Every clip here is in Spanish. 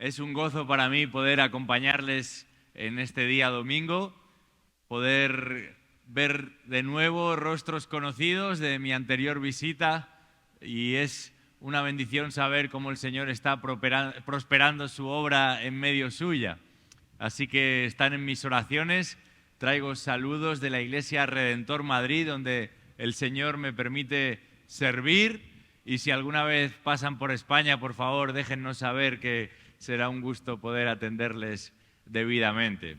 Es un gozo para mí poder acompañarles en este día domingo, poder ver de nuevo rostros conocidos de mi anterior visita, y es una bendición saber cómo el Señor está prosperando su obra en medio suya. Así que están en mis oraciones. Traigo saludos de la Iglesia Redentor Madrid, donde el Señor me permite servir. Y si alguna vez pasan por España, por favor, déjennos saber, que será un gusto poder atenderles debidamente.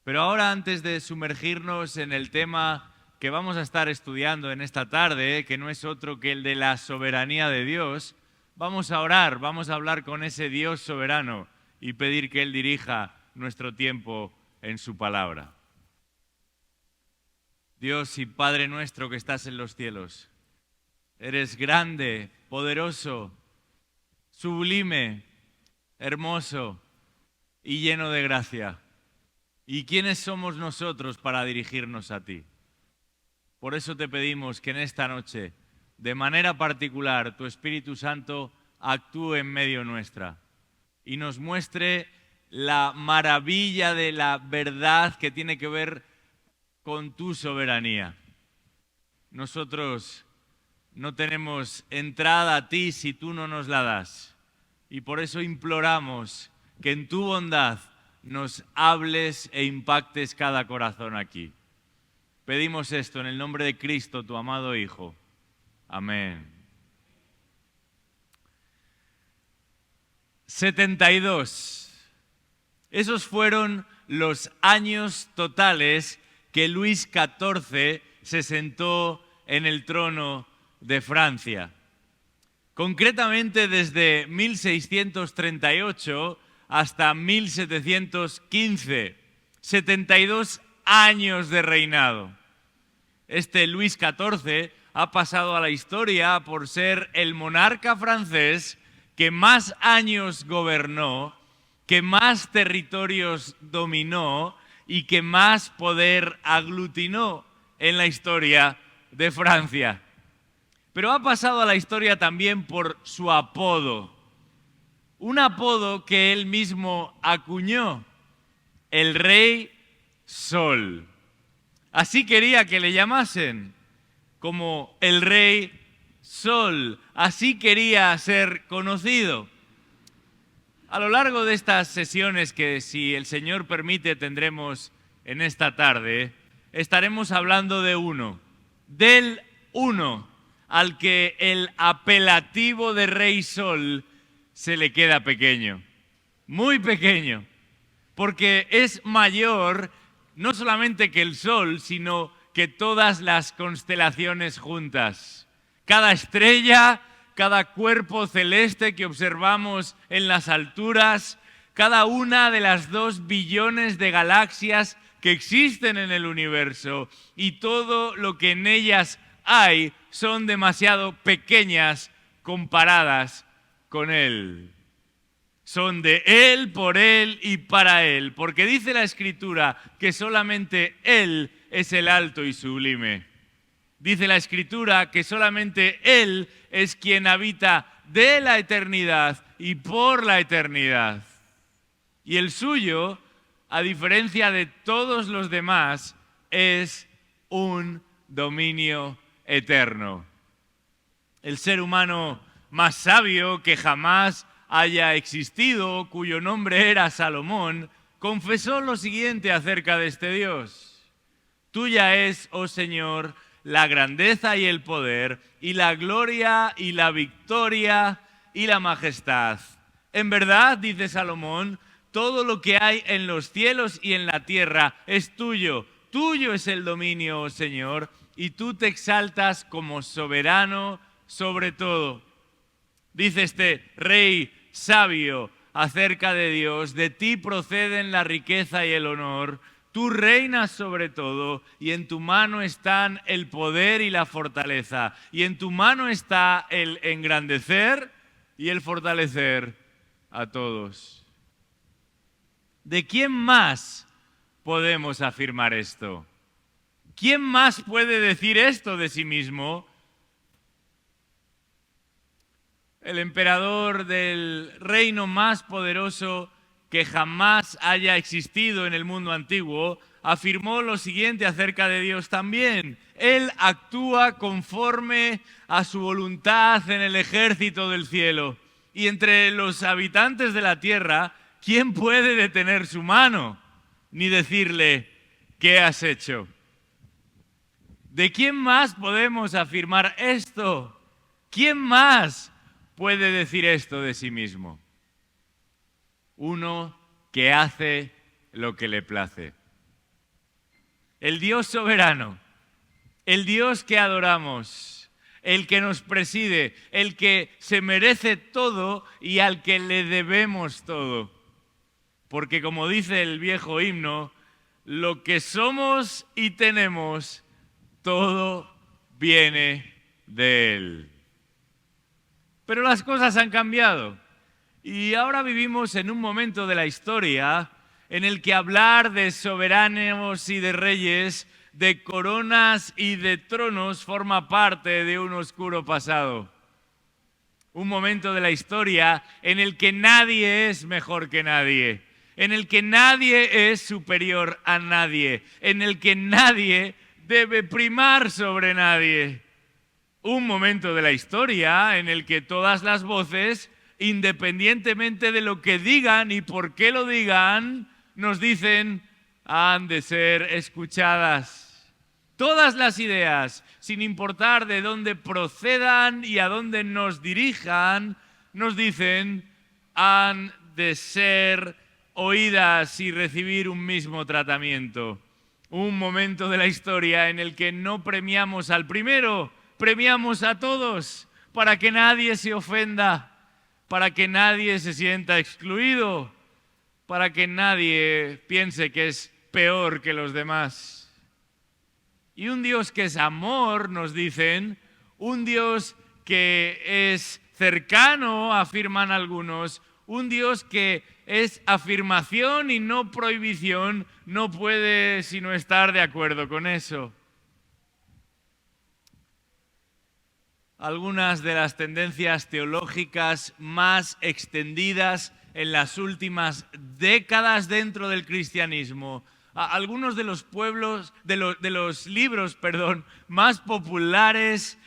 Pero ahora, antes de sumergirnos en el tema que vamos a estar estudiando en esta tarde, que no es otro que el de la soberanía de Dios, vamos a orar, vamos a hablar con ese Dios soberano y pedir que Él dirija nuestro tiempo en su palabra. Dios y Padre nuestro que estás en los cielos, eres grande, poderoso, sublime, hermoso y lleno de gracia. ¿Y quiénes somos nosotros para dirigirnos a ti? Por eso te pedimos que en esta noche, de manera particular, tu Espíritu Santo actúe en medio nuestra y nos muestre la maravilla de la verdad que tiene que ver con tu soberanía. Nosotros no tenemos entrada a ti si tú no nos la das. Y por eso imploramos que en tu bondad nos hables e impactes cada corazón aquí. Pedimos esto en el nombre de Cristo, tu amado Hijo. Amén. 72. Esos fueron los años totales que Luis XIV se sentó en el trono de Francia. Concretamente desde 1638 hasta 1715, 72 años de reinado. Este Luis XIV ha pasado a la historia por ser el monarca francés que más años gobernó, que más territorios dominó y que más poder aglutinó en la historia de Francia. Pero ha pasado a la historia también por su apodo. Un apodo que él mismo acuñó: el Rey Sol. Así quería que le llamasen, como el Rey Sol. Así quería ser conocido. A lo largo de estas sesiones que, si el Señor permite, tendremos en esta tarde, estaremos hablando de uno, del uno, al que el apelativo de Rey Sol se le queda pequeño, muy pequeño, porque es mayor no solamente que el Sol, sino que todas las constelaciones juntas. Cada estrella, cada cuerpo celeste que observamos en las alturas, cada una de las 2 billones de galaxias que existen en el universo y todo lo que en ellas hay son demasiado pequeñas comparadas con Él. Son de Él, por Él y para Él, porque dice la Escritura que solamente Él es el alto y sublime. Dice la Escritura que solamente Él es quien habita de la eternidad y por la eternidad. Y el suyo, a diferencia de todos los demás, es un dominio eterno. El ser humano más sabio que jamás haya existido, cuyo nombre era Salomón, confesó lo siguiente acerca de este Dios: tuya es, oh Señor, la grandeza y el poder, y la gloria y la victoria y la majestad. En verdad, dice Salomón, todo lo que hay en los cielos y en la tierra es tuyo. Tuyo es el dominio, oh Señor, y tú te exaltas como soberano sobre todo. Dice este rey sabio acerca de Dios: de ti proceden la riqueza y el honor. Tú reinas sobre todo, y en tu mano están el poder y la fortaleza. Y en tu mano está el engrandecer y el fortalecer a todos. ¿De quién más podemos afirmar esto? ¿Quién más puede decir esto de sí mismo? el emperador del reino más poderoso que jamás haya existido en el mundo antiguo, afirmó lo siguiente acerca de Dios también: Él actúa conforme a su voluntad en el ejército del cielo. Y entre los habitantes de la tierra, ¿quién puede detener su mano? Ni decirle, ¿qué has hecho? ¿De quién más podemos afirmar esto? ¿Quién más puede decir esto de sí mismo? Uno que hace lo que le place. El Dios soberano, el Dios que adoramos, el que nos preside, el que se merece todo y al que le debemos todo. Porque como dice el viejo himno, lo que somos y tenemos, todo viene de Él. Pero las cosas han cambiado y ahora vivimos en un momento de la historia en el que hablar de soberanos y de reyes, de coronas y de tronos forma parte de un oscuro pasado. Un momento de la historia en el que nadie es mejor que nadie, en el que nadie es superior a nadie, en el que nadie debe primar sobre nadie. Un momento de la historia en el que todas las voces, independientemente de lo que digan y por qué lo digan, nos dicen, han de ser escuchadas. Todas las ideas, sin importar de dónde procedan y a dónde nos dirijan, nos dicen, han de ser oídas y recibir un mismo tratamiento. Un momento de la historia en el que no premiamos al primero, premiamos a todos, para que nadie se ofenda, para que nadie se sienta excluido, para que nadie piense que es peor que los demás. Y un Dios que es amor, nos dicen, un Dios que es cercano, afirman algunos, un Dios que es afirmación y no prohibición, no puede sino estar de acuerdo con eso. Algunas de las tendencias teológicas más extendidas en las últimas décadas dentro del cristianismo. Algunos de los libros más populares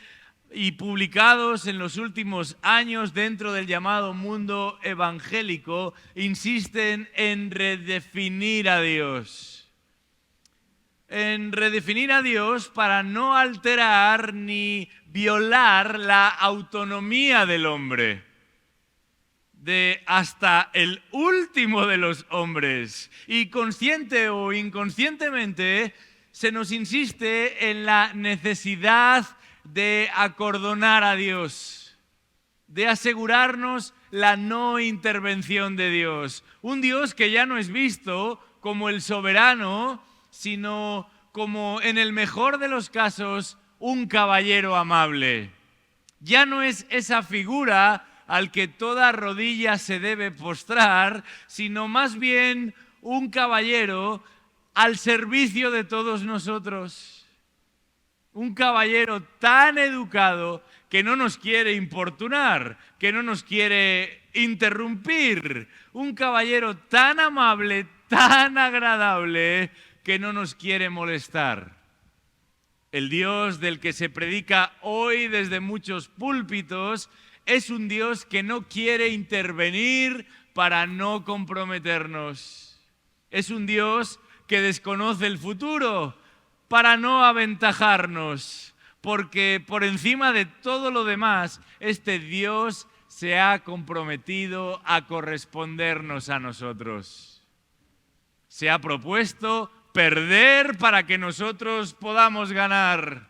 y publicados en los últimos años dentro del llamado mundo evangélico insisten en redefinir a Dios. En redefinir a Dios para no alterar ni violar la autonomía del hombre, de hasta el último de los hombres. Y consciente o inconscientemente se nos insiste en la necesidad de acordonar a Dios, de asegurarnos la no intervención de Dios. Un Dios que ya no es visto como el soberano, sino como, en el mejor de los casos, un caballero amable. Ya no es esa figura al que toda rodilla se debe postrar, sino más bien un caballero al servicio de todos nosotros. Un caballero tan educado que no nos quiere importunar, que no nos quiere interrumpir. Un caballero tan amable, tan agradable, que no nos quiere molestar. El Dios del que se predica hoy desde muchos púlpitos es un Dios que no quiere intervenir para no comprometernos. Es un Dios que desconoce el futuro para no aventajarnos, porque por encima de todo lo demás, este Dios se ha comprometido a correspondernos a nosotros. Se ha propuesto perder para que nosotros podamos ganar.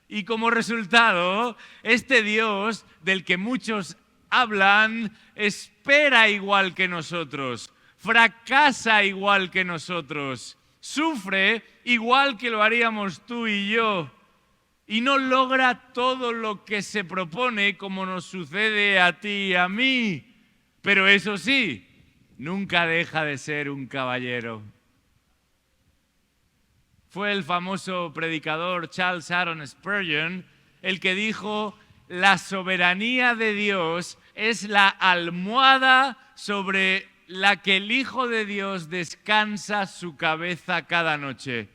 Y como resultado, este Dios del que muchos hablan espera igual que nosotros, fracasa igual que nosotros, sufre igual que lo haríamos tú y yo, y no logra todo lo que se propone como nos sucede a ti y a mí. Pero eso sí, nunca deja de ser un caballero. Fue el famoso predicador Charles Haddon Spurgeon el que dijo: la soberanía de Dios es la almohada sobre la que el Hijo de Dios descansa su cabeza cada noche.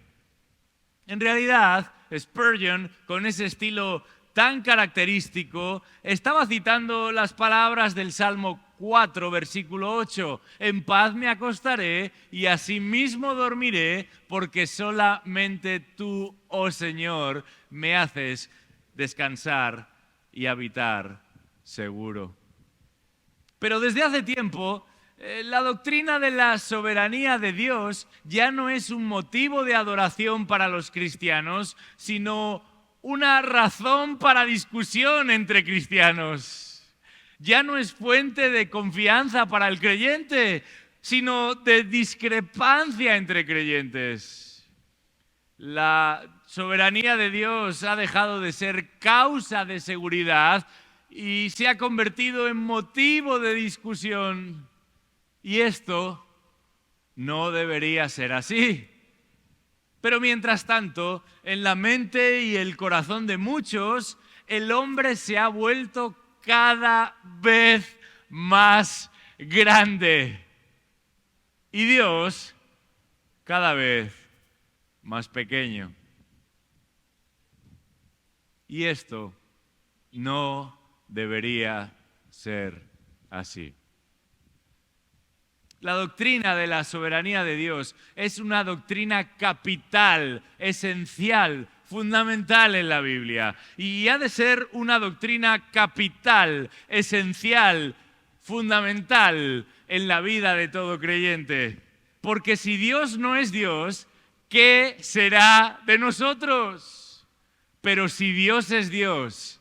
En realidad, Spurgeon, con ese estilo tan característico, estaba citando las palabras del Salmo 4, versículo 8. En paz me acostaré y asimismo dormiré, porque solamente tú, oh Señor, me haces descansar y habitar seguro. Pero desde hace tiempo, la doctrina de la soberanía de Dios ya no es un motivo de adoración para los cristianos, sino una razón para discusión entre cristianos. Ya no es fuente de confianza para el creyente, sino de discrepancia entre creyentes. La soberanía de Dios ha dejado de ser causa de seguridad y se ha convertido en motivo de discusión. Y esto no debería ser así. Pero mientras tanto, en la mente y el corazón de muchos, el hombre se ha vuelto cada vez más grande. Y Dios cada vez más pequeño. Y esto no debería ser así. La doctrina de la soberanía de Dios es una doctrina capital, esencial, fundamental en la Biblia. Y ha de ser una doctrina capital, esencial, fundamental en la vida de todo creyente. Porque si Dios no es Dios, ¿qué será de nosotros? Pero si Dios es Dios,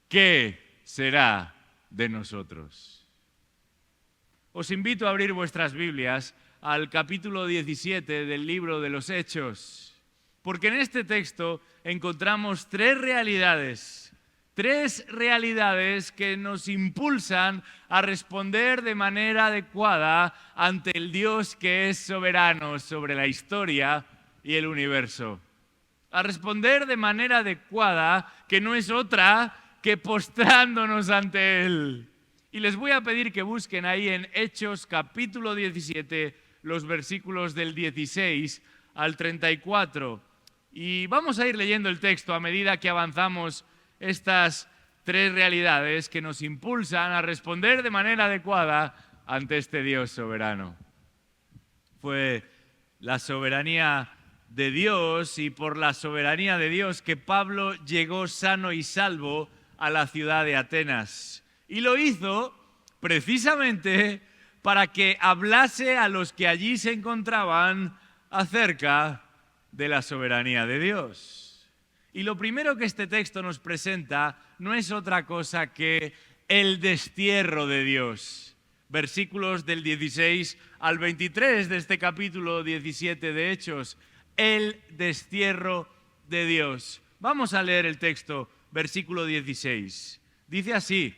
¿qué será de nosotros? Os invito a abrir vuestras Biblias al capítulo 17 del libro de los Hechos, porque en este texto encontramos tres realidades que nos impulsan a responder de manera adecuada ante el Dios que es soberano sobre la historia y el universo. A responder de manera adecuada, que no es otra que postrándonos ante Él. Y les voy a pedir que busquen ahí en Hechos capítulo 17 los versículos del 16 al 34. Y vamos a ir leyendo el texto a medida que avanzamos estas tres realidades que nos impulsan a responder de manera adecuada ante este Dios soberano. Fue la soberanía de Dios y por la soberanía de Dios que Pablo llegó sano y salvo a la ciudad de Atenas. Y lo hizo precisamente para que hablase a los que allí se encontraban acerca de la soberanía de Dios. Y lo primero que este texto nos presenta no es otra cosa que el destierro de Dios. Versículos del 16 al 23 de este capítulo 17 de Hechos. El destierro de Dios. Vamos a leer el texto, versículo 16. Dice así: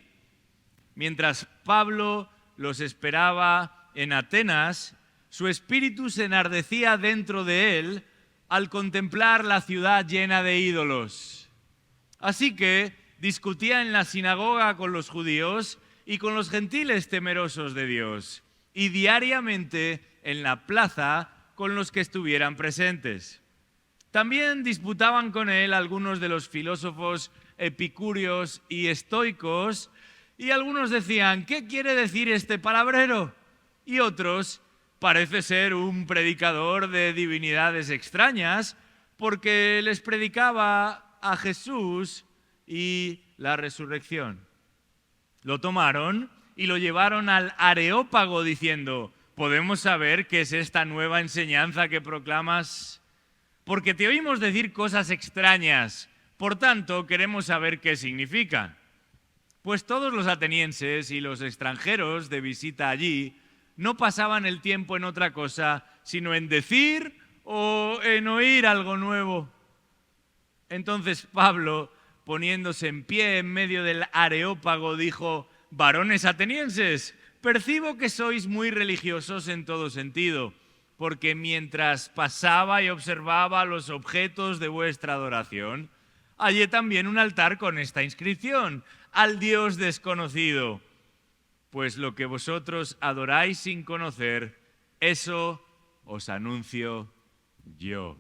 mientras Pablo los esperaba en Atenas, su espíritu se enardecía dentro de él al contemplar la ciudad llena de ídolos. Así que discutía en la sinagoga con los judíos y con los gentiles temerosos de Dios, y diariamente en la plaza con los que estuvieran presentes. También disputaban con él algunos de los filósofos epicúreos y estoicos, y algunos decían: ¿qué quiere decir este palabrero? Y otros: parece ser un predicador de divinidades extrañas, porque les predicaba a Jesús y la resurrección. Lo tomaron y lo llevaron al Areópago diciendo: ¿podemos saber qué es esta nueva enseñanza que proclamas? Porque te oímos decir cosas extrañas, por tanto queremos saber qué significan. Pues todos los atenienses y los extranjeros de visita allí no pasaban el tiempo en otra cosa, sino en decir o en oír algo nuevo. Entonces Pablo, poniéndose en pie en medio del Areópago, dijo: varones atenienses, percibo que sois muy religiosos en todo sentido, porque mientras pasaba y observaba los objetos de vuestra adoración, hallé también un altar con esta inscripción: al Dios desconocido. pues lo que vosotros adoráis sin conocer, eso os anuncio yo.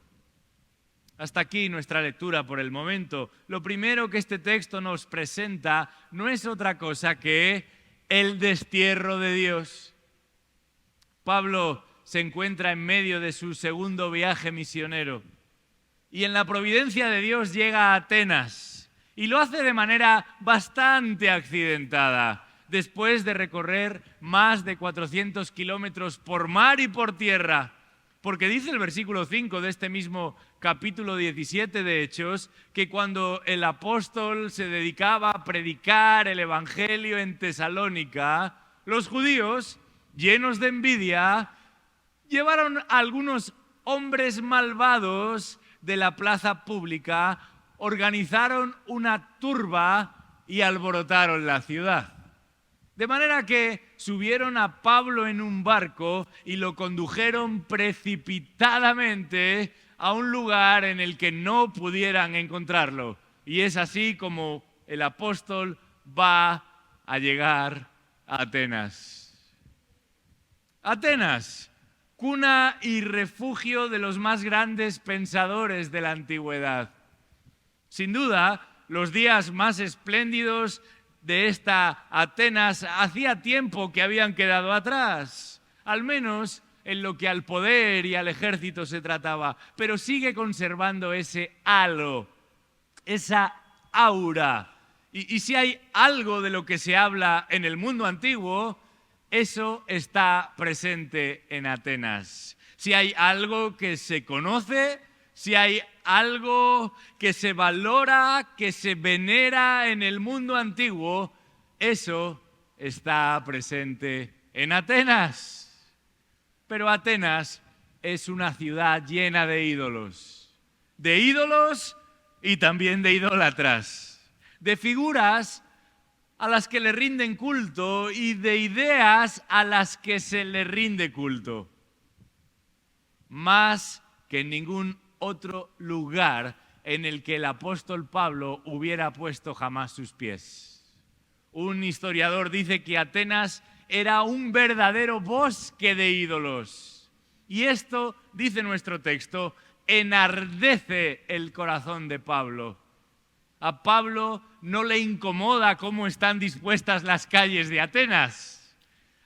Hasta aquí nuestra lectura por el momento. Lo primero que este texto nos presenta no es otra cosa que el destierro de Dios. Pablo se encuentra en medio de su segundo viaje misionero y en la providencia de Dios llega a Atenas y lo hace de manera bastante accidentada, después de recorrer más de 400 kilómetros por mar y por tierra. Porque dice el versículo 5 de este mismo capítulo 17 de Hechos, que cuando el apóstol se dedicaba a predicar el evangelio en Tesalónica, los judíos, llenos de envidia, llevaron a algunos hombres malvados de la plaza pública, organizaron una turba y alborotaron la ciudad. De manera que subieron a Pablo en un barco y lo condujeron precipitadamente a un lugar en el que no pudieran encontrarlo. Y es así como el apóstol va a llegar a Atenas. Atenas, cuna y refugio de los más grandes pensadores de la antigüedad. Sin duda, los días más espléndidos de esta Atenas hacía tiempo que habían quedado atrás, al menos en lo que al poder y al ejército se trataba, pero sigue conservando ese halo, esa aura. Y si hay algo de lo que se habla en el mundo antiguo, eso está presente en Atenas. Si hay algo que se conoce, si hay algo que se valora, que se venera en el mundo antiguo, eso está presente en Atenas. Pero Atenas es una ciudad llena de ídolos y también de idólatras, de figuras a las que le rinden culto y de ideas a las que se le rinde culto. Más que en ningún otro lugar en el que el apóstol Pablo hubiera puesto jamás sus pies. Un historiador dice que Atenas era un verdadero bosque de ídolos. Y esto, dice nuestro texto, enardece el corazón de Pablo. A Pablo no le incomoda cómo están dispuestas las calles de Atenas.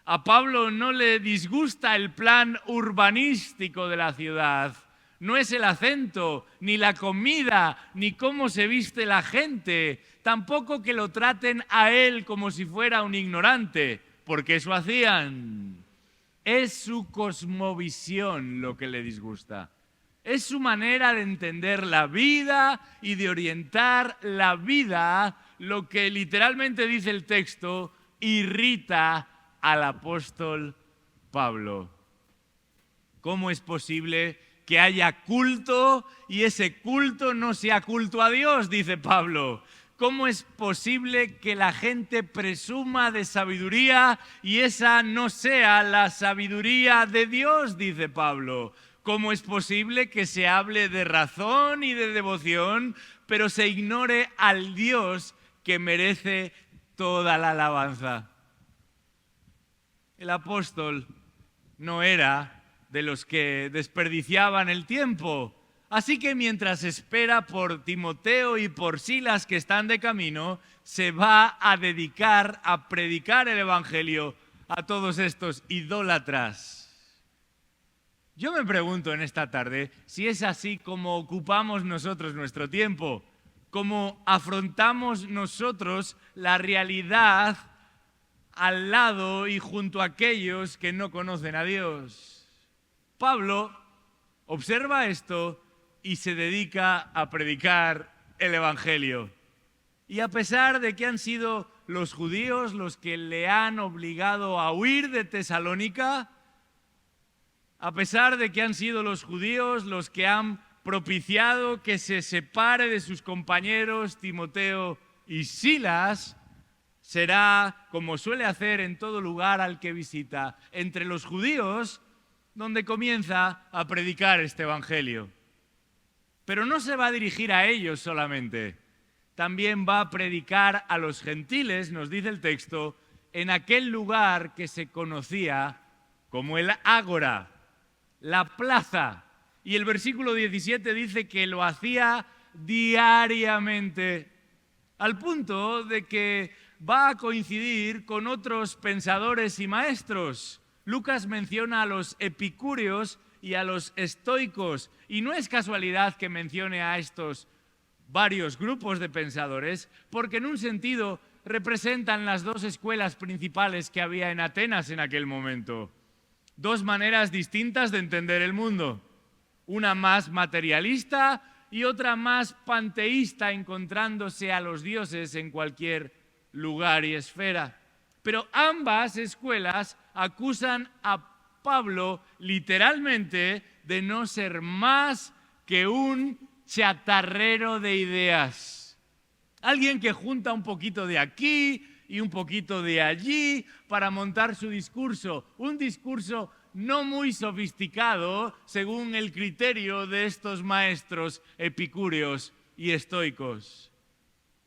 A Pablo no le disgusta el plan urbanístico de la ciudad. No es el acento, ni la comida, ni cómo se viste la gente. Tampoco que lo traten a él como si fuera un ignorante, porque eso hacían. Es su cosmovisión lo que le disgusta. Es su manera de entender la vida y de orientar la vida, lo que literalmente dice el texto, irrita al apóstol Pablo. ¿Cómo es posible que haya culto y ese culto no sea culto a Dios?, dice Pablo. ¿Cómo es posible que la gente presuma de sabiduría y esa no sea la sabiduría de Dios?, dice Pablo. ¿Cómo es posible que se hable de razón y de devoción, pero se ignore al Dios que merece toda la alabanza? El apóstol no era de los que desperdiciaban el tiempo. Así que mientras espera por Timoteo y por Silas que están de camino, se va a dedicar a predicar el evangelio a todos estos idólatras. Yo me pregunto en esta tarde si es así como ocupamos nosotros nuestro tiempo, cómo afrontamos nosotros la realidad al lado y junto a aquellos que no conocen a Dios. Pablo observa esto y se dedica a predicar el evangelio. Y a pesar de que han sido los judíos los que le han obligado a huir de Tesalónica, a pesar de que han sido los judíos los que han propiciado que se separe de sus compañeros Timoteo y Silas, será, como suele hacer en todo lugar al que visita, entre los judíos donde comienza a predicar este evangelio. Pero no se va a dirigir a ellos solamente, también va a predicar a los gentiles, nos dice el texto, en aquel lugar que se conocía como el Ágora, la plaza. Y el versículo 17 dice que lo hacía diariamente, al punto de que va a coincidir con otros pensadores y maestros. Lucas menciona a los epicúreos y a los estoicos, y no es casualidad que mencione a estos varios grupos de pensadores, porque en un sentido representan las dos escuelas principales que había en Atenas en aquel momento. Dos maneras distintas de entender el mundo, una más materialista y otra más panteísta, encontrándose a los dioses en cualquier lugar y esfera. Pero ambas escuelas acusan a Pablo literalmente de no ser más que un chatarrero de ideas. Alguien que junta un poquito de aquí y un poquito de allí para montar su discurso. Un discurso no muy sofisticado según el criterio de estos maestros epicúreos y estoicos.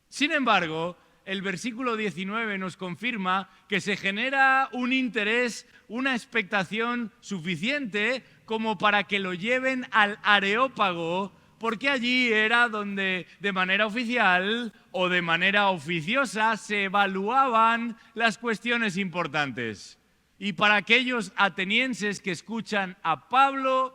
Sin embargo, el versículo 19 nos confirma que se genera un interés, una expectación suficiente como para que lo lleven al Areópago, porque allí era donde de manera oficial o de manera oficiosa se evaluaban las cuestiones importantes. Y para aquellos atenienses que escuchan a Pablo,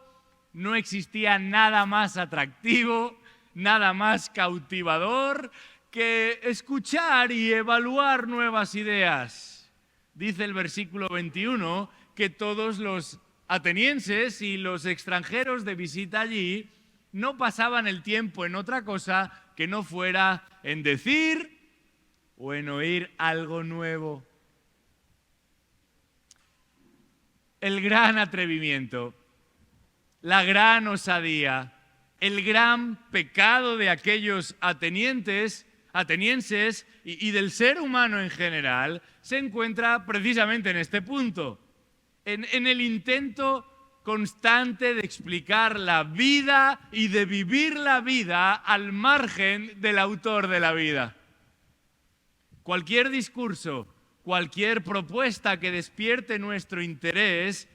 no existía nada más atractivo, nada más cautivador que escuchar y evaluar nuevas ideas. Dice el versículo 21 que todos los atenienses y los extranjeros de visita allí no pasaban el tiempo en otra cosa que no fuera en decir o en oír algo nuevo. El gran atrevimiento, la gran osadía, el gran pecado de aquellos atenienses y del ser humano en general se encuentra precisamente en este punto, en el intento constante de explicar la vida y de vivir la vida al margen del autor de la vida. Cualquier discurso, cualquier propuesta que despierte nuestro interés,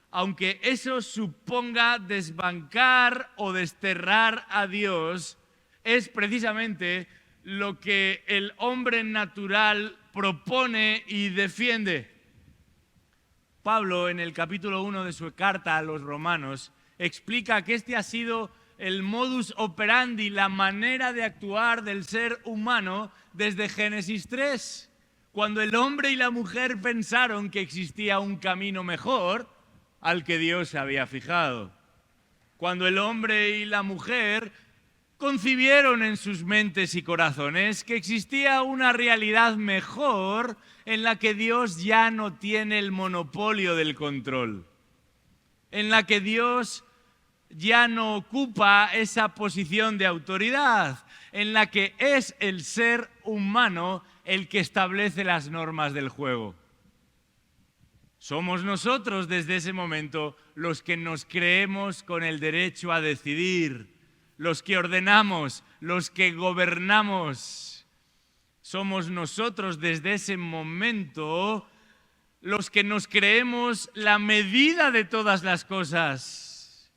aunque eso suponga desbancar o desterrar a Dios, es precisamente lo que el hombre natural propone y defiende. Pablo, en el capítulo 1 de su carta a los romanos, explica que este ha sido el modus operandi, la manera de actuar del ser humano desde Génesis 3. Cuando el hombre y la mujer pensaron que existía un camino mejor al que Dios se había fijado. Cuando el hombre y la mujer concibieron en sus mentes y corazones que existía una realidad mejor en la que Dios ya no tiene el monopolio del control, en la que Dios ya no ocupa esa posición de autoridad, en la que es el ser humano el que establece las normas del juego. Somos nosotros desde ese momento los que nos creemos con el derecho a decidir, los que ordenamos, los que gobernamos. Somos nosotros desde ese momento los que nos creemos la medida de todas las cosas.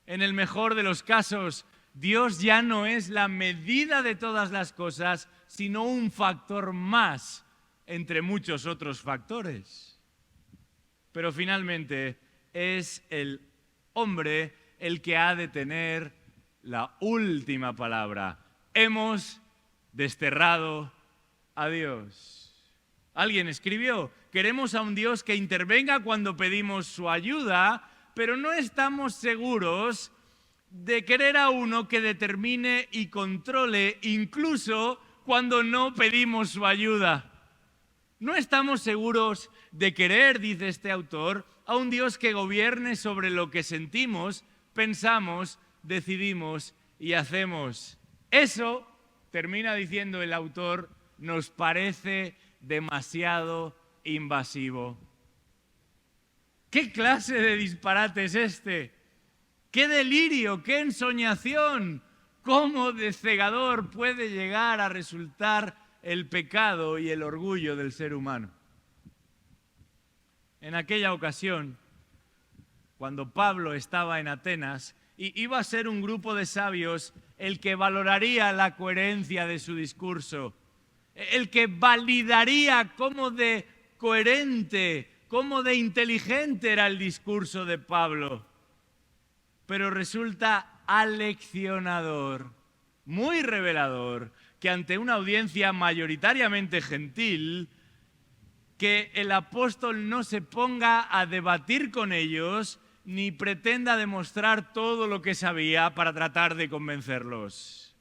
En el mejor de los casos, Dios ya no es la medida de todas las cosas, sino un factor más entre muchos otros factores. Pero finalmente es el hombre el que ha de tener la última palabra. Hemos desterrado a Dios. Alguien escribió: queremos a un Dios que intervenga cuando pedimos su ayuda, pero no estamos seguros de querer a uno que determine y controle incluso cuando no pedimos su ayuda. No estamos seguros de querer, dice este autor, a un Dios que gobierne sobre lo que sentimos, pensamos, decidimos y hacemos. Eso, termina diciendo el autor, nos parece demasiado invasivo. ¿Qué clase de disparate es este? ¡Qué delirio, qué ensoñación! ¿Cómo de cegador puede llegar a resultar el pecado y el orgullo del ser humano? en aquella ocasión, cuando Pablo estaba en Atenas, iba a ser un grupo de sabios el que valoraría la coherencia de su discurso, el que validaría cómo de coherente, cómo de inteligente era el discurso de Pablo. Pero resulta aleccionador, muy revelador, que ante una audiencia mayoritariamente gentil, que el apóstol no se ponga a debatir con ellos ni pretenda demostrar todo lo que sabía para tratar de convencerlos.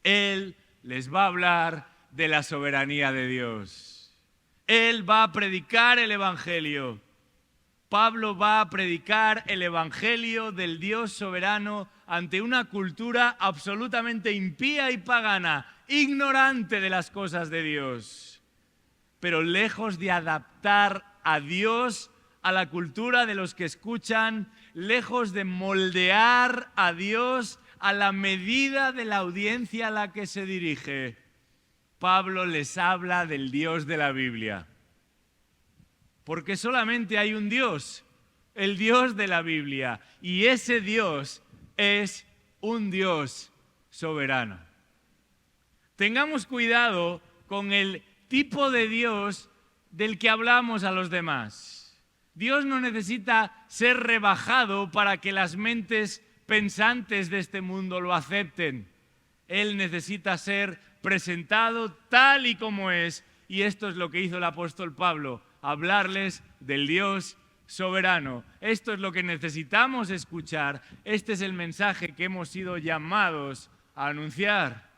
Él les va a hablar de la soberanía de Dios. Él va a predicar el Evangelio. Pablo va a predicar el Evangelio del Dios soberano ante una cultura absolutamente impía y pagana, ignorante de las cosas de Dios. Pero lejos de adaptar a Dios a la cultura de los que escuchan, lejos de moldear a Dios a la medida de la audiencia a la que se dirige, Pablo les habla del Dios de la Biblia. Porque solamente hay un Dios, el Dios de la Biblia, y ese Dios es un Dios soberano. Tengamos cuidado con el tipo de Dios del que hablamos a los demás. Dios no necesita ser rebajado para que las mentes pensantes de este mundo lo acepten. Él necesita ser presentado tal y como es, y esto es lo que hizo el apóstol Pablo, hablarles del Dios soberano. Esto es lo que necesitamos escuchar. Este es el mensaje que hemos sido llamados a anunciar.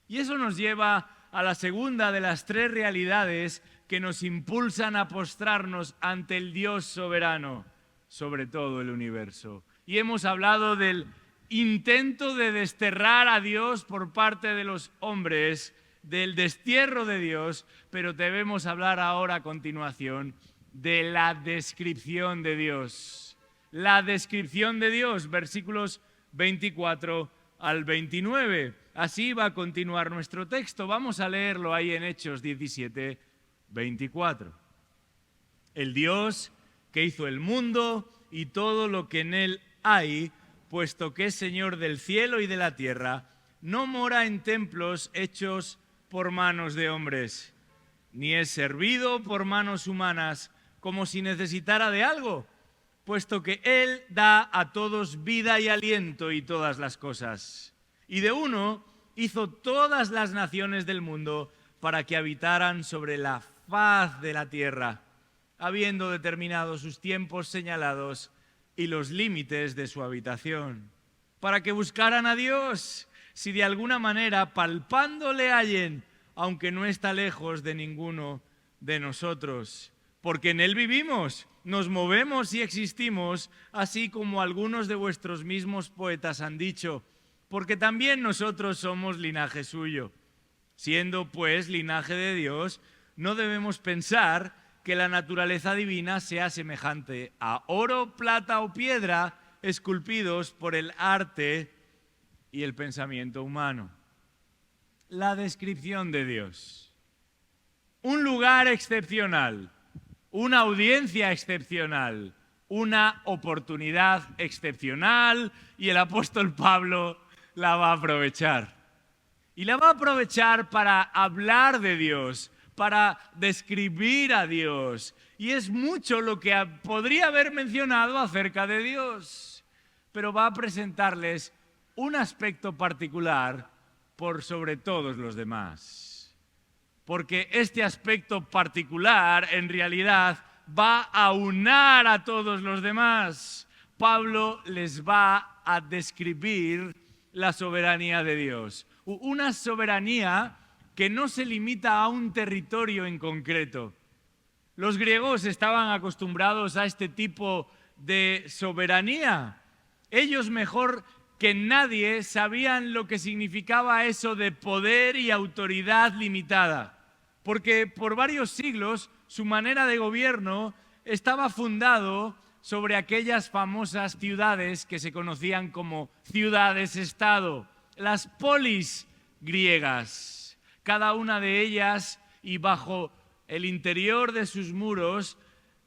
Y eso nos lleva a la segunda de las tres realidades que nos impulsan a postrarnos ante el Dios soberano sobre todo el universo. Y hemos hablado del intento de desterrar a Dios por parte de los hombres, del destierro de Dios, pero debemos hablar ahora a continuación de la descripción de Dios. La descripción de Dios, versículos 24 al 29. Así va a continuar nuestro texto. Vamos a leerlo ahí en Hechos 17, 24. El Dios que hizo el mundo y todo lo que en él hay, puesto que es Señor del cielo y de la tierra, no mora en templos hechos por manos de hombres, ni es servido por manos humanas, como si necesitara de algo, puesto que Él da a todos vida y aliento y todas las cosas. Y de uno hizo todas las naciones del mundo para que habitaran sobre la faz de la tierra, habiendo determinado sus tiempos señalados y los límites de su habitación, para que buscaran a Dios, si de alguna manera palpándole hallen, aunque no está lejos de ninguno de nosotros. Porque en Él vivimos, nos movemos y existimos, así como algunos de vuestros mismos poetas han dicho, porque también nosotros somos linaje suyo. Siendo pues linaje de Dios, no debemos pensar que la naturaleza divina sea semejante a oro, plata o piedra esculpidos por el arte y el pensamiento humano. La descripción de Dios. Un lugar excepcional, una audiencia excepcional, una oportunidad excepcional, y el apóstol Pablo la va a aprovechar. Y la va a aprovechar para hablar de Dios, para describir a Dios. Y es mucho lo que podría haber mencionado acerca de Dios, pero va a presentarles un aspecto particular por sobre todos los demás. Porque este aspecto particular en realidad va a unar a todos los demás. Pablo les va a describir la soberanía de Dios. Una soberanía que no se limita a un territorio en concreto. Los griegos estaban acostumbrados a este tipo de soberanía. Ellos mejor que nadie sabían lo que significaba eso de poder y autoridad limitada, porque por varios siglos su manera de gobierno estaba fundado sobre aquellas famosas ciudades que se conocían como ciudades-estado, las polis griegas. Cada una de ellas, y bajo el interior de sus muros,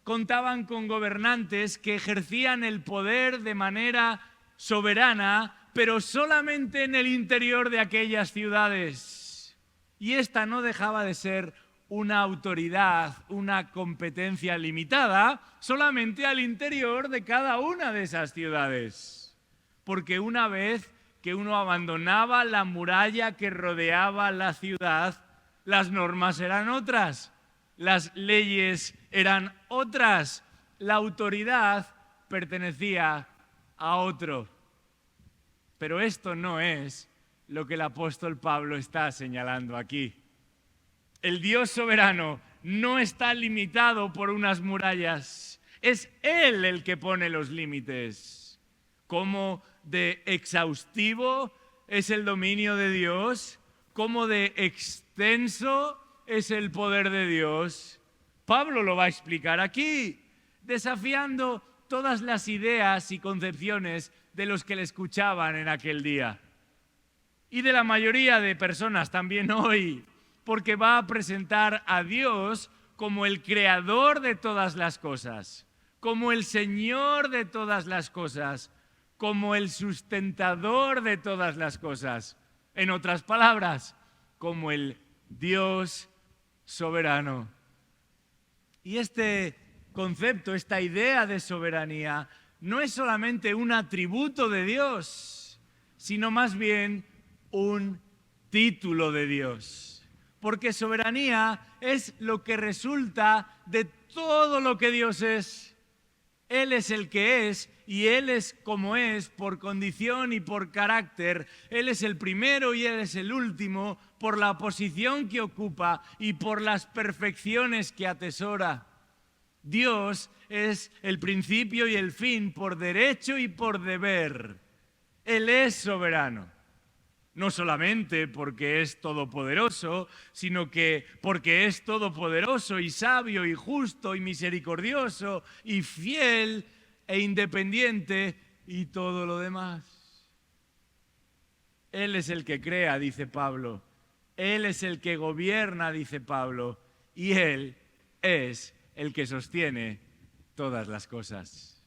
contaban con gobernantes que ejercían el poder de manera soberana, pero solamente en el interior de aquellas ciudades. Y esta no dejaba de ser una autoridad, una competencia limitada, solamente al interior de cada una de esas ciudades. Porque una vez que uno abandonaba la muralla que rodeaba la ciudad, las normas eran otras, las leyes eran otras, la autoridad pertenecía a otro. Pero esto no es lo que el apóstol Pablo está señalando aquí. El Dios soberano no está limitado por unas murallas, es Él el que pone los límites. ¿Cómo de exhaustivo es el dominio de Dios? ¿Cómo de extenso es el poder de Dios? Pablo lo va a explicar aquí, desafiando todas las ideas y concepciones de los que le escuchaban en aquel día. Y de la mayoría de personas también hoy, porque va a presentar a Dios como el creador de todas las cosas, como el Señor de todas las cosas, como el sustentador de todas las cosas. En otras palabras, como el Dios soberano. Y este concepto, esta idea de soberanía, no es solamente un atributo de Dios, sino más bien un título de Dios. Porque soberanía es lo que resulta de todo lo que Dios es. Él es el que es y Él es como es por condición y por carácter. Él es el primero y Él es el último por la posición que ocupa y por las perfecciones que atesora. Dios es el principio y el fin por derecho y por deber. Él es soberano. No solamente porque es todopoderoso, sino que porque es todopoderoso y sabio y justo y misericordioso y fiel e independiente y todo lo demás. Él es el que crea, dice Pablo. Él es el que gobierna, dice Pablo. Y Él es el que sostiene todas las cosas.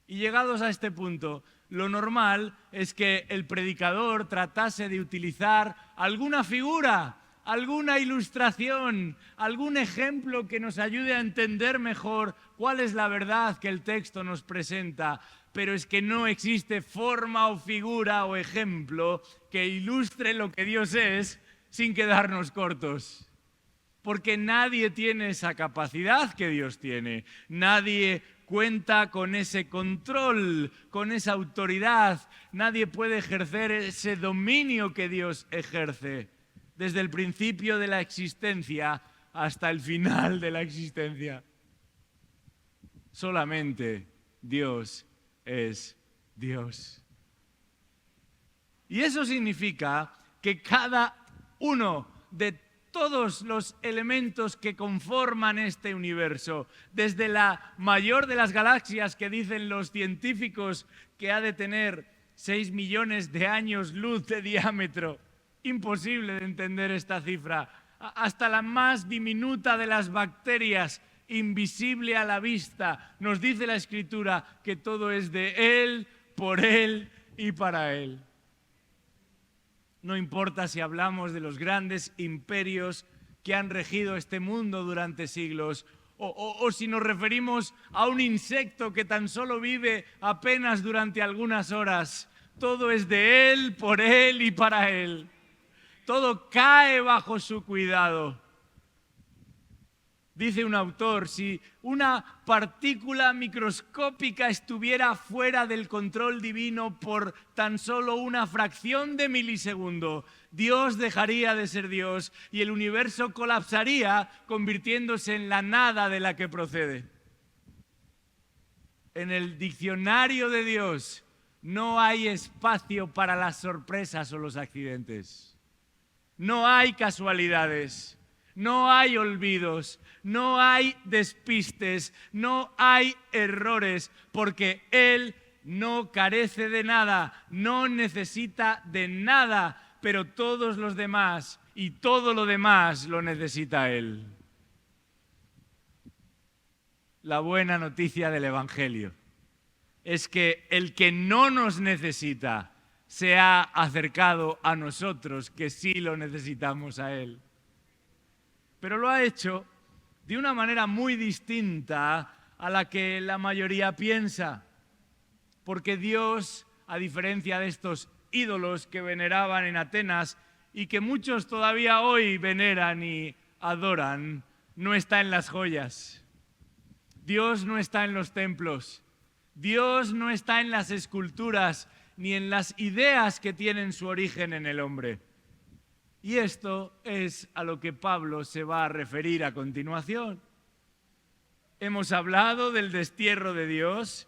Y llegados a este punto, lo normal es que el predicador tratase de utilizar alguna figura, alguna ilustración, algún ejemplo que nos ayude a entender mejor cuál es la verdad que el texto nos presenta. Pero es que no existe forma o figura o ejemplo que ilustre lo que Dios es sin quedarnos cortos. Porque nadie tiene esa capacidad que Dios tiene. Nadie cuenta con ese control, con esa autoridad. Nadie puede ejercer ese dominio que Dios ejerce desde el principio de la existencia hasta el final de la existencia. Solamente Dios es Dios. Y eso significa que cada uno de todos los elementos que conforman este universo, desde la mayor de las galaxias que dicen los científicos que ha de tener 6 millones de años luz de diámetro, imposible de entender esta cifra, hasta la más diminuta de las bacterias, invisible a la vista, nos dice la Escritura que todo es de Él, por Él y para Él. No importa si hablamos de los grandes imperios que han regido este mundo durante siglos, o si nos referimos a un insecto que tan solo vive apenas durante algunas horas. Todo es de Él, por Él y para Él. Todo cae bajo su cuidado. Dice un autor, si una partícula microscópica estuviera fuera del control divino por tan solo una fracción de milisegundo, Dios dejaría de ser Dios y el universo colapsaría, convirtiéndose en la nada de la que procede. En el diccionario de Dios no hay espacio para las sorpresas o los accidentes. No hay casualidades. No hay olvidos, no hay despistes, no hay errores, porque Él no carece de nada, no necesita de nada, pero todos los demás y todo lo demás lo necesita Él. la buena noticia del Evangelio. Es que el que no nos necesita se ha acercado a nosotros, que sí lo necesitamos a Él. Pero lo ha hecho de una manera muy distinta a la que la mayoría piensa. Porque Dios, a diferencia de estos ídolos que veneraban en Atenas y que muchos todavía hoy veneran y adoran, no está en las joyas. Dios no está en los templos. Dios no está en las esculturas ni en las ideas que tienen su origen en el hombre. Y esto es a lo que Pablo se va a referir a continuación. Hemos hablado del destierro de Dios,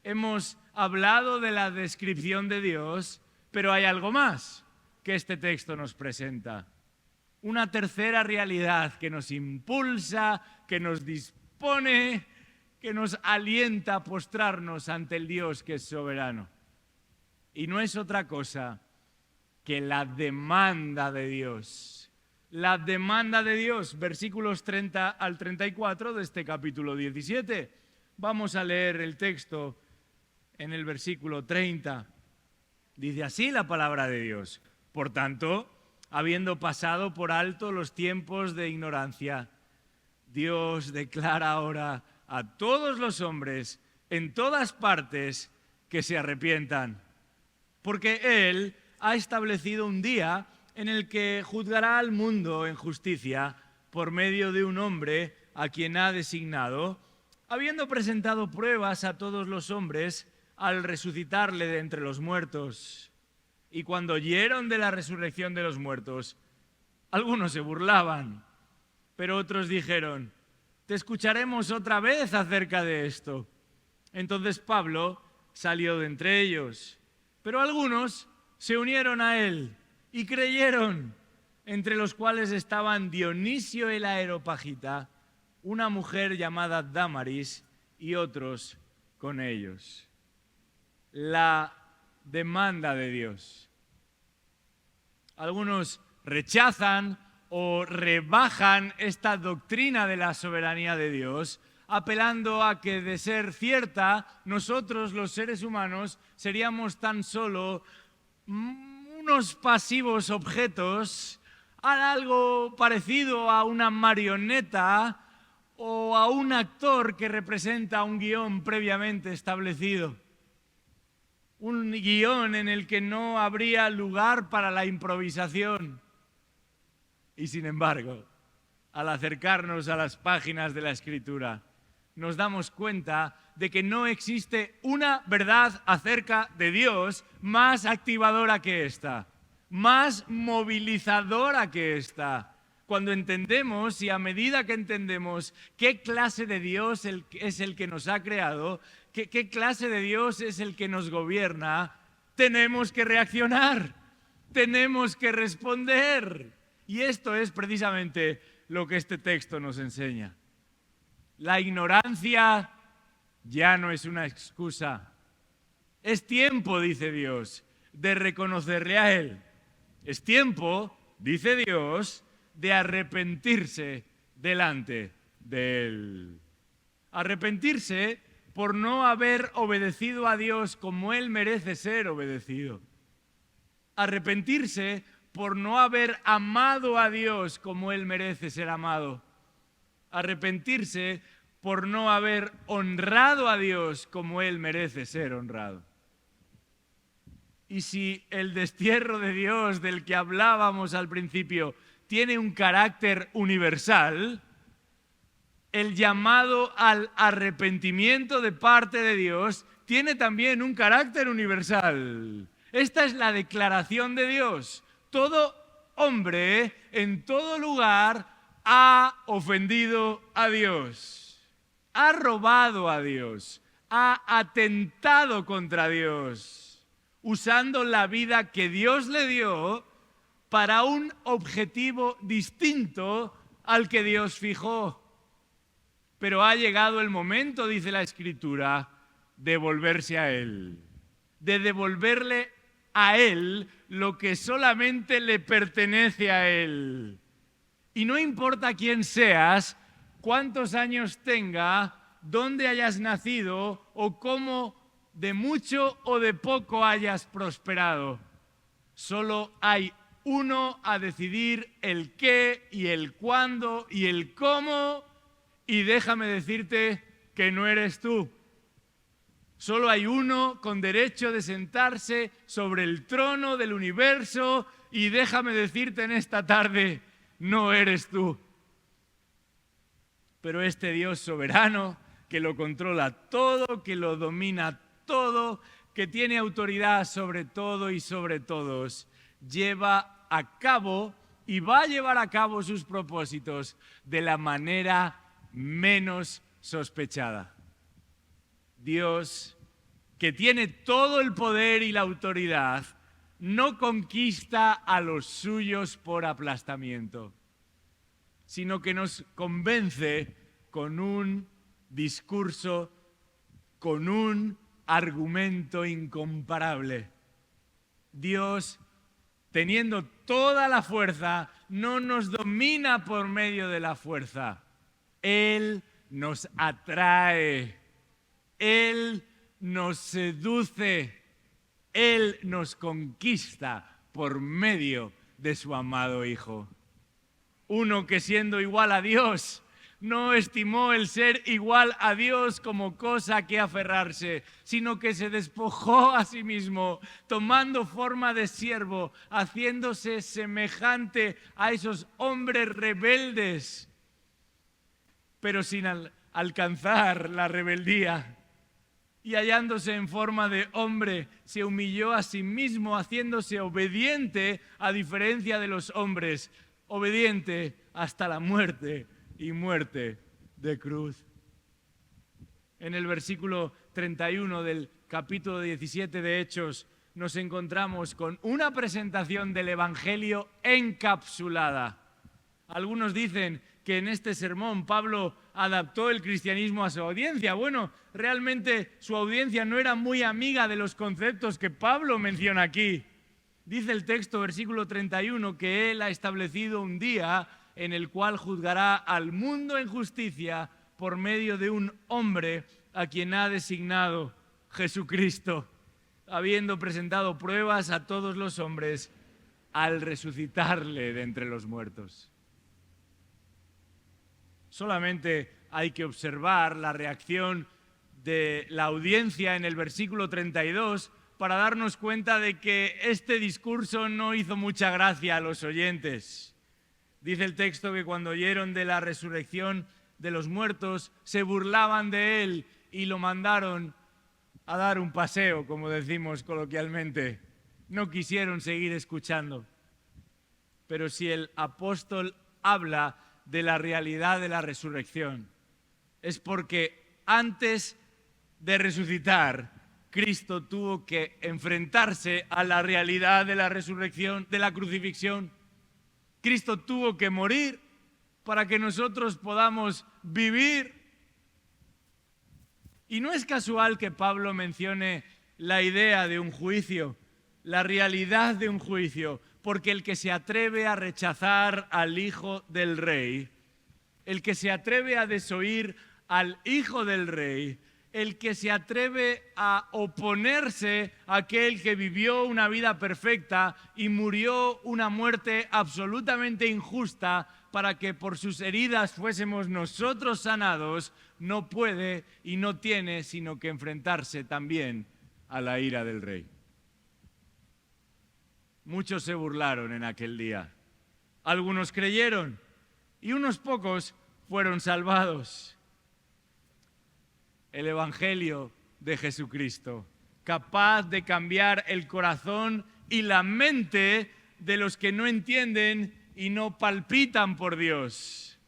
hemos hablado de la descripción de Dios, pero hay algo más que este texto nos presenta. Una tercera realidad que nos impulsa, que nos dispone, que nos alienta a postrarnos ante el Dios que es soberano. Y no es otra cosa que la demanda de Dios. La demanda de Dios, versículos 30 al 34 de este capítulo 17. Vamos a leer el texto en el versículo 30. Dice así la palabra de Dios. Por tanto, habiendo pasado por alto los tiempos de ignorancia, Dios declara ahora a todos los hombres en todas partes que se arrepientan, porque Él ha establecido un día en el que juzgará al mundo en justicia por medio de un hombre a quien ha designado, habiendo presentado pruebas a todos los hombres al resucitarle de entre los muertos. Y cuando oyeron de la resurrección de los muertos, algunos se burlaban, pero otros dijeron: te escucharemos otra vez acerca de esto. Entonces Pablo salió de entre ellos, pero algunos se unieron a él y creyeron, entre los cuales estaban Dionisio el Areópagita, una mujer llamada Dámaris y otros con ellos. La demanda de Dios. Algunos rechazan o rebajan esta doctrina de la soberanía de Dios, apelando a que, de ser cierta, nosotros los seres humanos seríamos tan solo unos pasivos objetos, algo parecido a una marioneta o a un actor que representa un guión previamente establecido. Un guión en el que no habría lugar para la improvisación. Y sin embargo, al acercarnos a las páginas de la Escritura, nos damos cuenta de que no existe una verdad acerca de Dios más activadora que esta, más movilizadora que esta. Cuando entendemos, y a medida que entendemos qué clase de Dios es el que nos ha creado, qué clase de Dios es el que nos gobierna, tenemos que reaccionar, tenemos que responder. Y esto es precisamente lo que este texto nos enseña. La ignorancia ya no es una excusa. Es tiempo, dice Dios, de reconocerle a Él. Es tiempo, dice Dios, de arrepentirse delante de Él. Arrepentirse por no haber obedecido a Dios como Él merece ser obedecido. Arrepentirse por no haber amado a Dios como Él merece ser amado. Arrepentirse por no haber honrado a Dios como Él merece ser honrado. Y si el destierro de Dios del que hablábamos al principio tiene un carácter universal, el llamado al arrepentimiento de parte de Dios tiene también un carácter universal. Esta es la declaración de Dios. Todo hombre en todo lugar ha ofendido a Dios, ha robado a Dios, ha atentado contra Dios, usando la vida que Dios le dio para un objetivo distinto al que Dios fijó. Pero ha llegado el momento, dice la Escritura, de volverse a Él, de devolverle a Él lo que solamente le pertenece a Él. Y no importa quién seas, cuántos años tenga dónde hayas nacido o cómo de mucho o de poco hayas prosperado. Solo hay uno a decidir el qué y el cuándo y el cómo, y déjame decirte que no eres tú. Solo hay uno con derecho de sentarse sobre el trono del universo, y déjame decirte en esta tarde, no eres tú. Pero este Dios soberano, que lo controla todo, que lo domina todo, que tiene autoridad sobre todo y sobre todos, lleva a cabo y va a llevar a cabo sus propósitos de la manera menos sospechada. Dios, que tiene todo el poder y la autoridad, no conquista a los suyos por aplastamiento, sino que nos convence con un discurso, con un argumento incomparable. Dios, teniendo toda la fuerza, no nos domina por medio de la fuerza. Él nos atrae, Él nos seduce, Él nos conquista por medio de su amado Hijo. Uno que siendo igual a Dios, no estimó el ser igual a Dios como cosa que aferrarse, sino que se despojó a sí mismo, tomando forma de siervo, haciéndose semejante a esos hombres rebeldes, pero sin alcanzar la rebeldía. Y hallándose en forma de hombre, se humilló a sí mismo, haciéndose obediente a diferencia de los hombres, obediente hasta la muerte y muerte de cruz. En el versículo 31 del capítulo 17 de Hechos nos encontramos con una presentación del Evangelio encapsulada. Algunos dicen que en este sermón Pablo adaptó el cristianismo a su audiencia. Bueno, realmente su audiencia no era muy amiga de los conceptos que Pablo menciona aquí. Dice el texto, versículo 31, que Él ha establecido un día en el cual juzgará al mundo en justicia por medio de un hombre a quien ha designado, Jesucristo, habiendo presentado pruebas a todos los hombres al resucitarle de entre los muertos. Solamente hay que observar la reacción de la audiencia en el versículo 32 para darnos cuenta de que este discurso no hizo mucha gracia a los oyentes. Dice el texto que cuando oyeron de la resurrección de los muertos, se burlaban de él y lo mandaron a dar un paseo, como decimos coloquialmente. No quisieron seguir escuchando. Pero si el apóstol habla de la realidad de la resurrección, es porque antes de resucitar, Cristo tuvo que enfrentarse a la realidad de la resurrección, de la crucifixión. Cristo tuvo que morir para que nosotros podamos vivir. Y no es casual que Pablo mencione la idea de un juicio, la realidad de un juicio, porque el que se atreve a rechazar al Hijo del Rey, el que se atreve a desoír al Hijo del Rey, el que se atreve a oponerse a aquel que vivió una vida perfecta y murió una muerte absolutamente injusta para que por sus heridas fuésemos nosotros sanados, no puede y no tiene sino que enfrentarse también a la ira del Rey. Muchos se burlaron en aquel día. Algunos creyeron y unos pocos fueron salvados. El Evangelio de Jesucristo, capaz de cambiar el corazón y la mente de los que no entienden y no palpitan por Dios.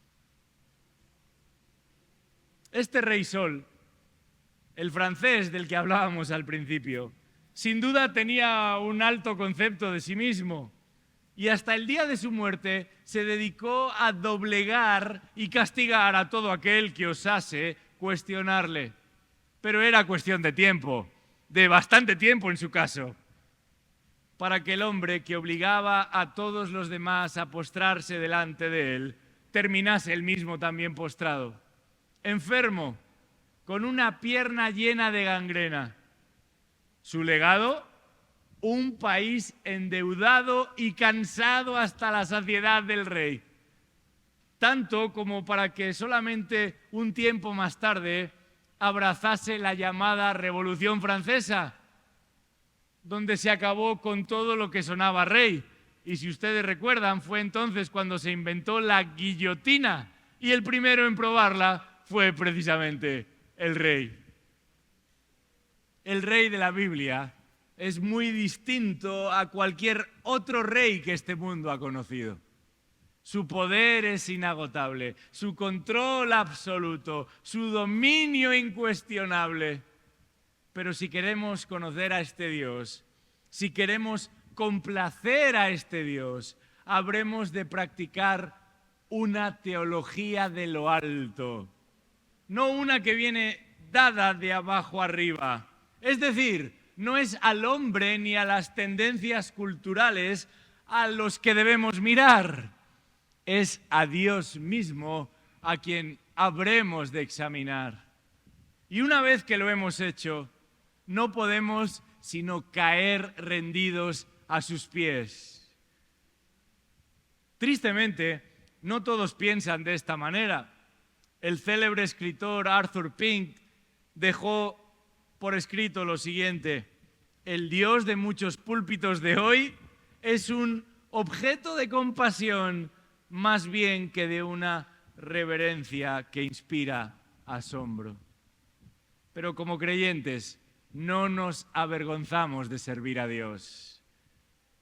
Este Rey Sol, el francés del que hablábamos al principio, sin duda tenía un alto concepto de sí mismo y hasta el día de su muerte se dedicó a doblegar y castigar a todo aquel que osase cuestionarle. Pero era cuestión de tiempo, de bastante tiempo en su caso, para que el hombre que obligaba a todos los demás a postrarse delante de él, terminase él mismo también postrado, enfermo, con una pierna llena de gangrena. Su legado: un país endeudado y cansado hasta la saciedad del rey. Tanto como para que solamente un tiempo más tarde abrazase la llamada Revolución Francesa, donde se acabó con todo lo que sonaba rey. Y si ustedes recuerdan, fue entonces cuando se inventó la guillotina, y el primero en probarla fue precisamente el rey. El rey de la Biblia es muy distinto a cualquier otro rey que este mundo ha conocido. Su poder es inagotable, su control absoluto, su dominio incuestionable. Pero si queremos conocer a este Dios, si queremos complacer a este Dios, habremos de practicar una teología de lo alto, no una que viene dada de abajo arriba. Es decir, no es al hombre ni a las tendencias culturales a los que debemos mirar. Es a Dios mismo a quien habremos de examinar. Y una vez que lo hemos hecho, no podemos sino caer rendidos a sus pies. Tristemente, no todos piensan de esta manera. El célebre escritor Arthur Pink dejó por escrito lo siguiente: el Dios de muchos púlpitos de hoy es un objeto de compasión más bien que de una reverencia que inspira asombro. Pero como creyentes, no nos avergonzamos de servir a Dios.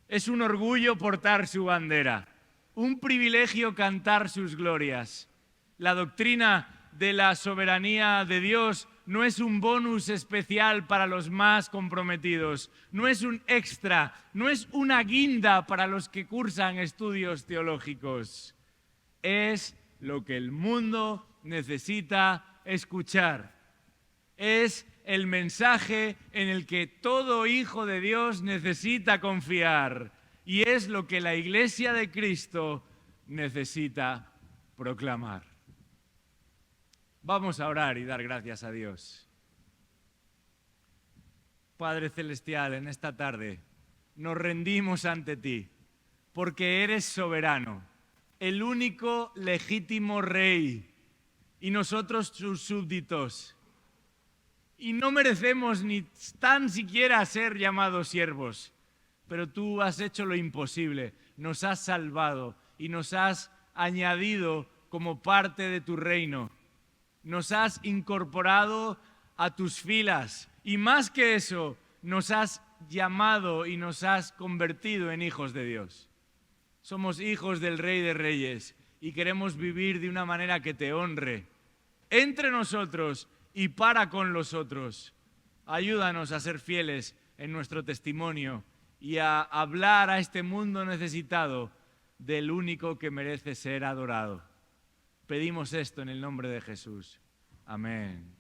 Es un orgullo portar su bandera, un privilegio cantar sus glorias. La doctrina de la soberanía de Dios no es un bonus especial para los más comprometidos, no es un extra, no es una guinda para los que cursan estudios teológicos. Es lo que el mundo necesita escuchar. Es el mensaje en el que todo hijo de Dios necesita confiar, y es lo que la Iglesia de Cristo necesita proclamar. Vamos a orar y dar gracias a Dios. Padre Celestial, en esta tarde nos rendimos ante ti, porque eres soberano, el único legítimo rey, y nosotros sus súbditos. Y no merecemos ni tan siquiera ser llamados siervos, pero tú has hecho lo imposible, nos has salvado y nos has añadido como parte de tu reino. Nos has incorporado a tus filas y más que eso, nos has llamado y nos has convertido en hijos de Dios. Somos hijos del Rey de Reyes y queremos vivir de una manera que te honre entre nosotros y para con los otros. Ayúdanos a ser fieles en nuestro testimonio y a hablar a este mundo necesitado del único que merece ser adorado. Pedimos esto en el nombre de Jesús. Amén.